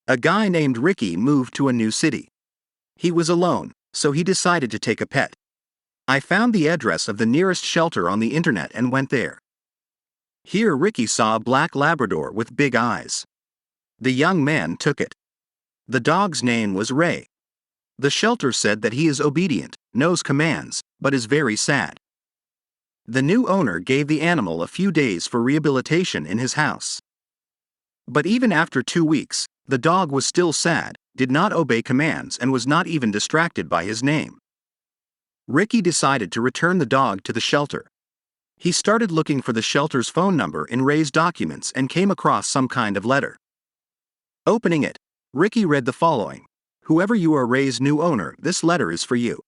A guy named Ricky moved to a new city. He was alone, so he decided to take a pet. I found the address of the nearest shelter on the internet and went there. Here Ricky saw a black Labrador with big eyes. The young man took it. The dog's name was Ray. The shelter said that he is obedient, knows commands, but is very sad. The new owner gave the animal a few days for rehabilitation in his house. But even after 2 weeks, the dog was still sad, did not obey commands, and was not even distracted by his name. Ricky decided to return the dog to the shelter. He started looking for the shelter's phone number in Ray's documents and came across some kind of letter. Opening it, Ricky read the following: "Whoever you are, Ray's new owner, this letter is for you."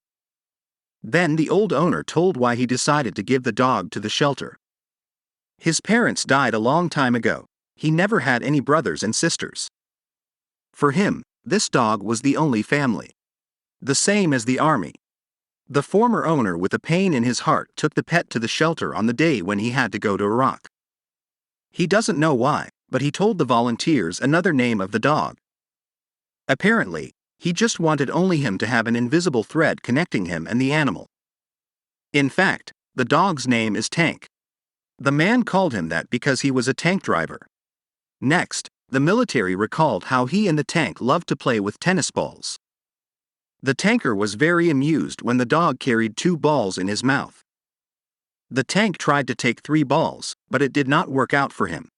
Then the old owner told why he decided to give the dog to the shelter. His parents died a long time ago. He never had any brothers and sisters. For him, this dog was the only family. The same as the army. The former owner, with a pain in his heart, took the pet to the shelter on the day when he had to go to Iraq. He doesn't know why, but he told the volunteers another name of the dog. Apparently, he just wanted only him to have an invisible thread connecting him and the animal. In fact, the dog's name is Tank. The man called him that because he was a tank driver. Next, the military recalled how he and the tank loved to play with tennis balls. The tanker was very amused when the dog carried 2 balls in his mouth. The tank tried to take 3 balls, but it did not work out for him.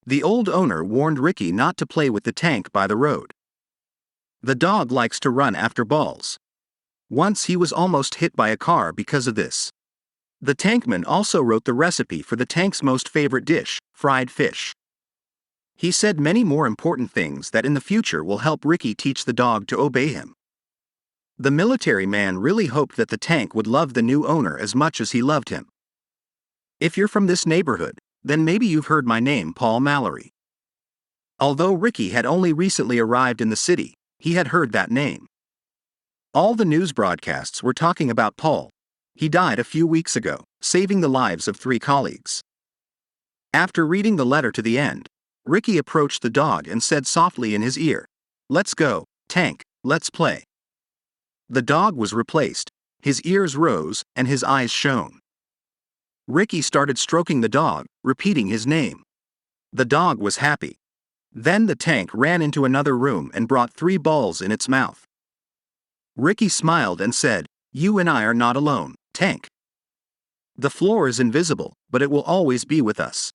The old owner warned Ricky not to play with the tank by the road. The dog likes to run after balls. Once he was almost hit by a car because of this. The tankman also wrote the recipe for the tank's most favorite dish, fried fish. He said many more important things that in the future will help Ricky teach the dog to obey him. The military man really hoped that the tank would love the new owner as much as he loved him. If you're from this neighborhood, then maybe you've heard my name, Paul Mallory. Although Ricky had only recently arrived in the city, he had heard that name. All the news broadcasts were talking about Paul. He died a few weeks ago, saving the lives of 3 colleagues. After reading the letter to the end, Ricky approached the dog and said softly in his ear, "Let's go, Tank, let's play." The dog was replaced, his ears rose, and his eyes shone. Ricky started stroking the dog, repeating his name. The dog was happy. Then the tank ran into another room and brought 3 balls in its mouth. Ricky smiled and said, "You and I are not alone, Tank. The floor is invisible, but it will always be with us."